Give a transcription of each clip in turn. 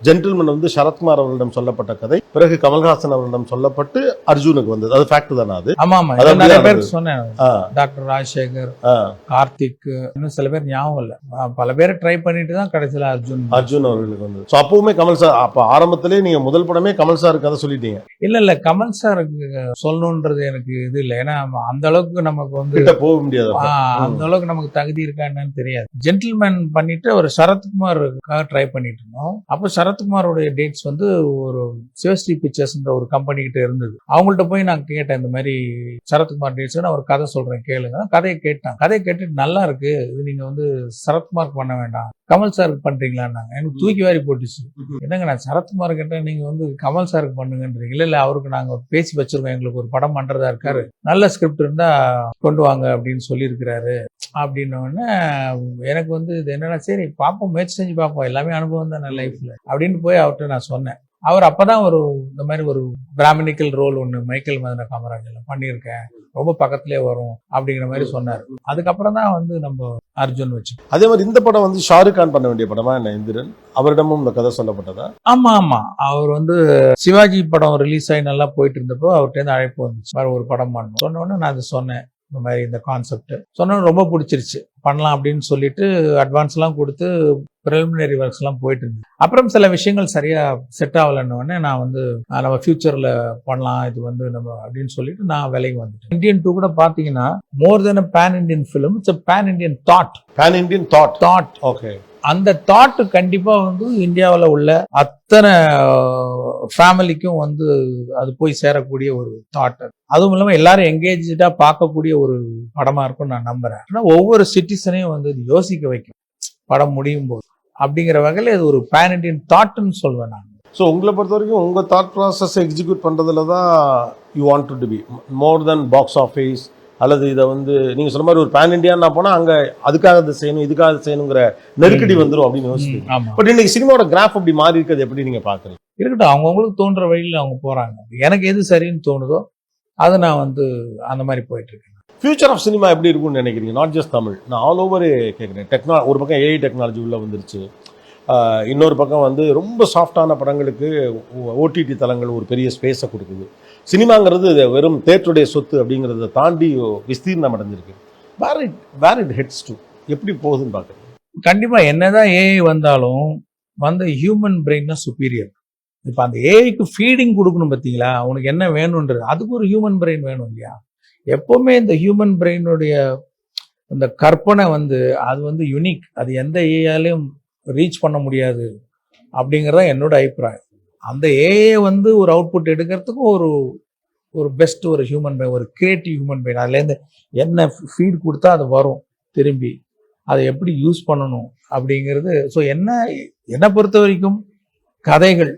Gentleman வந்து சரத்குமார் அவர்களிடம் சொல்லப்பட்ட கதை, பிறகு கமல்ஹாசன் அவர்களிடம் சொல்லப்பட்டு அர்ஜுனுக்கு வந்தது. அது ஃபேக்ட் தானே? அது ஆமா ஆமா, நிறைய பேருக்கு சொன்னேன். டாக்டர் ராஜசேகர், கார்த்திக், இன்னும் சில பேர் ஞாபகம் இல்ல, பல பேரை ட்ரை பண்ணிட்டு தான் கடைசியில அர்ஜுன் அவர்களுக்கு வந்தது. ஸோ அப்பவுமே கமல் சார், அப்ப ஆரம்பத்திலே நீங்க முதல் படமே கமல் சாருக்கு கதை சொல்லிட்டீங்க? இல்ல கமல் சாருக்கு சொல்லணுன்றது எனக்கு இது இல்லை. ஏன்னா அந்த அளவுக்கு நமக்கு வந்து போக முடியாது, அந்த அளவுக்கு நமக்கு தகுதி இருக்கா என்னன்னு தெரியாது. ஜென்டில்மேன் பண்ணிட்டு ஒரு சரத்குமாருக்காக ட்ரை பண்ணிட்டு இருந்தோம். அப்போ சரத்குமாரோடைய டேட்ஸ் வந்து ஒரு சிவஸ்ரீ பிக்சர்ஸ்ன்ற ஒரு கம்பெனி கிட்ட இருந்தது. அவங்கள்ட்ட போய் நான் கேட்டேன், இந்த மாதிரி சரத்குமார் டேட்ஸ் நான் ஒரு கதை சொல்றேன் கேளுங்க. கதையை கேட்டேன். கதையை கேட்டுட்டு நல்லா இருக்கு, இது நீங்க வந்து சரத்குமாருக்கு பண்ண வேண்டாம், கமல் சாருக்கு பண்றீங்களான்னாங்க. எனக்கு தூக்கி வாரி போட்டுச்சு. என்னங்க நான் சரத்குமார் கேட்டேன், நீங்க வந்து கமல் சாருக்கு பண்ணுங்கன்றீங்க. இல்ல அவருக்கு நாங்க பேசி வச்சிருக்கோம், எங்களுக்கு ஒரு படம் பண்றதா இருக்காரு, நல்ல ஸ்கிரிப்ட் இருந்தா கொண்டு வாங்க அப்படின்னு சொல்லியிருக்கிறாரு அப்படின்னோடனே எனக்கு வந்து இது என்னன்னா, சரி பார்ப்போம், முயற்சி செஞ்சு பார்ப்போம், எல்லாமே அனுபவம் தான் லைஃப்ல அப்படின்னு போய் அவர்கிட்ட நான் சொன்னேன். அவர் அப்பதான் இந்த மாதிரி ஒரு பிராமணிக்கல் ரோல் ஒன்று மைக்கேல் மதன காமராஜ் பண்ணியிருக்கேன், ரொம்ப பக்கத்திலே வரும் அப்படிங்கிற மாதிரி சொன்னார். அதுக்கப்புறம் தான் வந்து நம்ம அர்ஜுன் வச்சு. அதே மாதிரி இந்த படம் வந்து ஷாருக் கான் பண்ண வேண்டிய படமா என்ன இந்திரன்? அவரிடமும் இந்த கதை சொல்லப்பட்டதா? ஆமா ஆமா, அவர் வந்து சிவாஜி படம் ரிலீஸ் ஆகி நல்லா போயிட்டு இருந்தப்போ அவர்கிட்ட அழைப்பு வந்துச்சு, ஒரு படம் பண்ணணும். சொன்ன உடனே நான் அதை சொன்னேன், இந்த மாதிரி இந்த கான்செப்ட் சொன்ன ரொம்ப பிடிச்சிருச்சு, பண்ணலாம் அப்படின்னு சொல்லிட்டு அட்வான்ஸ் எல்லாம் கொடுத்து ப்ரிலிமினரி ஒர்க்ஸ் எல்லாம் போயிட்டு இருந்தது. அப்புறம் சில விஷயங்கள் சரியா செட் ஆகலன்னு நான் வந்து நம்ம ஃபியூச்சர்ல பண்ணலாம் இது வந்து நம்ம அப்படின்னு சொல்லிட்டு நான் விலைக்கு வந்துட்டேன். இந்தியன் 2 கூட பாத்தீங்கன்னா more than pan Indian film, it's pan Indian thought. Pan Indian thought. Okay. அந்த தாட் கண்டிப்பா வந்து இந்தியாவில் உள்ள அத்தனை ஃபேமிலிக்கும் வந்து அது போய் சேரக்கூடிய ஒரு தாட். அதுவும் இல்லாமல் எல்லாரும் எங்கேஜா பார்க்கக்கூடிய ஒரு படமா இருக்கும் நான் நம்புறேன். ஆனா ஒவ்வொரு சிட்டிசனையும் வந்து யோசிக்க வைக்கும் படம் முடியும் போது. அப்படிங்கிற வகையில் இது ஒரு பேன் இண்டியன் தாட்னு சொல்வேன் நான். ஸோ உங்களை பொறுத்த வரைக்கும் உங்க தாட் ப்ராசஸ் எக்ஸிக்யூட் பண்றதுல தான் you want to be more then box office, அல்லது இதை வந்து நீங்க சொன்ன மாதிரி ஒரு பேன் இண்டியான்னா போனா அங்க அதுக்காக இதை செய்யணும் இதுக்காக செய்யணுங்கிற நெருக்கடி வந்துடும் அப்படின்னு யோசிச்சு. பட் இன்னைக்கு சினிமாவோட கிராஃப் அப்படி மாறி இருக்கிறது எப்படி நீங்க பாக்குறீங்க? இருக்கட்டும், அவங்கவுங்களுக்கு தோன்ற வழியில் அவங்க போறாங்க. எனக்கு எது சரின்னு தோணுதோ அதை நான் வந்து அந்த மாதிரி போயிட்டு இருக்கேன். ஃபியூச்சர் ஆஃப் சினிமா எப்படி இருக்கும்னு நினைக்கிறீங்க? நாட் ஜஸ்ட் தமிழ், நான் ஆல் ஓவர் கேட்குறேன். ஒரு பக்கம் ஏஐ டெக்னாலஜி உள்ள வந்துருச்சு, இன்னொரு பக்கம் வந்து ரொம்ப சாஃப்டான படங்களுக்கு ஓடிடி தளங்கள் ஒரு பெரிய ஸ்பேஸை கொடுக்குது. சினிமாங்கிறது வெறும் தேட்டருடைய சொத்து அப்படிங்கிறத தாண்டி விஸ்தீர்ணம் அடைஞ்சிருக்கு. வேர் இட் ஹெட்ஸ் டு, எப்படி போகுதுன்னு பார்க்குறீங்க? கண்டிப்பாக என்னதான் ஏஐ வந்தாலும் வந்து ஹியூமன் பிரெயின் தான் சுப்பீரியர். இப்போ அந்த ஏஐக்கு ஃபீடிங் கொடுக்கணும் பார்த்தீங்களா, உனக்கு என்ன வேணுன்றது, அதுக்கு ஒரு ஹியூமன் பிரெயின் வேணும் இல்லையா? எப்போவுமே இந்த ஹியூமன் பிரெயினுடைய இந்த கற்பனை வந்து அது வந்து யுனிக், அது எந்த ஏஐயாலையும் ரீச் பண்ண முடியாது அப்படிங்கிறதா என்னோட அபிப்பிராயம். அந்த ஏஐ வந்து ஒரு அவுட்புட் எடுக்கிறதுக்கும் ஒரு பெஸ்ட் ஒரு ஹியூமன் பிரெயின், ஒரு கிரியேட்டிவ் ஹியூமன் பிரெயின். அதுலேருந்து என்ன ஃபீட் கொடுத்தா அது வரும் திரும்பி, அதை எப்படி யூஸ் பண்ணணும் அப்படிங்கிறது. ஸோ என்னை பொறுத்த வரைக்கும் கதைகள்,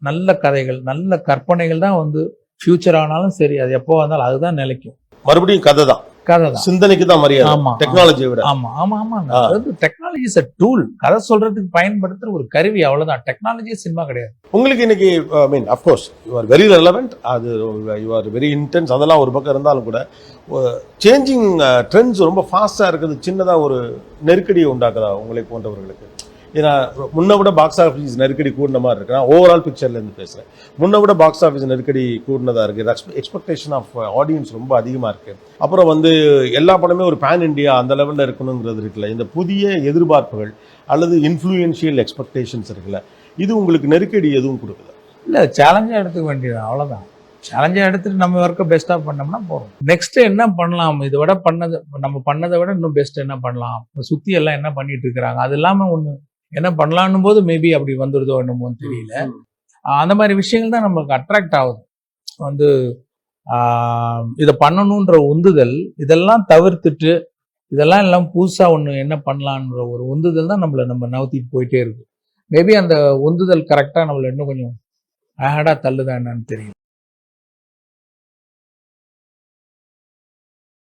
நல்ல கற்பனைகள் தான் வந்து ஃபியூச்சர் ஆனாலும் சரி, அது எப்போ வந்தாலும் அதுதான் நிலைக்கும். மறுபடியும் கதை தான், சிந்தனைக்கு தான் மரியாதை, டெக்னாலஜியை விட. ஆமா ஆமா ஆமா, டெக்னாலஜி இஸ் a tool. கதை சொல்றதுக்கு பயன்படுத்துற ஒரு கருவி, அவ்வளவுதான். டெக்னாலஜி சினிமா கிடையாது. உங்களுக்கு இன்னைக்கு of course you are very relevant, அது you are very intense, அதெல்லாம் ஒரு பக்கம் இருந்தாலும் கூட சேஞ்சிங் ட்ரெண்ட்ஸ் ரொம்ப ஃபாஸ்டா இருக்குது. சின்னதா ஒரு நெருக்கடியை உண்டாக்குதா உங்களை போன்றவர்களுக்கு? ஏன்னா முன்ன விட பாக்ஸ் ஆஃபீஸ் நெருக்கடி கூடின மாதிரி இருக்கு. நான் ஓவரால் பிக்சர்லேருந்து பேசுகிறேன். முன்ன விட பாக்ஸ் ஆஃபீஸ் நெருக்கடி கூடினதாக இருக்குது. எக்ஸ்பெக்டேஷன் ஆஃப் ஆடியன்ஸ் ரொம்ப அதிகமாக இருக்குது. அப்புறம் வந்து எல்லா படமே ஒரு பேன் இண்டியா அந்த லெவலில் இருக்கணுங்கிறது இருக்குல்ல. இந்த புதிய எதிர்பார்ப்புகள் அல்லது இன்ஃப்ளூயன்ஷியல் எக்ஸ்பெக்டேஷன்ஸ் இருக்குல்ல, இது உங்களுக்கு நெருக்கடி எதுவும் கொடுக்குது? இல்லை, சேலஞ்சாக எடுத்துக்க வேண்டியது, அவ்வளோதான். சேலஞ்சாக எடுத்துட்டு நம்ம ஒர்க்கை பெஸ்ட்டாக பண்ணோம்னா போகிறோம். நெக்ஸ்ட் என்ன பண்ணலாம், இதை விட நம்ம பண்ணதை விட இன்னும் பெஸ்ட் என்ன பண்ணலாம், சுற்றி எல்லாம் என்ன பண்ணிட்டு இருக்கிறாங்க, அது இல்லாமல் ஒன்று என்ன பண்ணலான்னும் போது மேபி அப்படி வந்துடுதோ என்னமோன்னு தெரியல. அந்த மாதிரி விஷயங்கள் தான் நம்மளுக்கு அட்ராக்ட் ஆகுது. வந்து இதை பண்ணணுன்ற உந்துதல், இதெல்லாம் தவிர்த்துட்டு இதெல்லாம் எல்லாம் புதுசாக ஒன்று என்ன பண்ணலான்ற ஒரு உந்துதல் தான் நம்ம நவுத்திட்டு போயிட்டே இருக்கு. மேபி அந்த உந்துதல் கரெக்டாக நம்மளை இன்னும் கொஞ்சம் ஆடாக தள்ளுதான் என்னன்னு தெரியும்.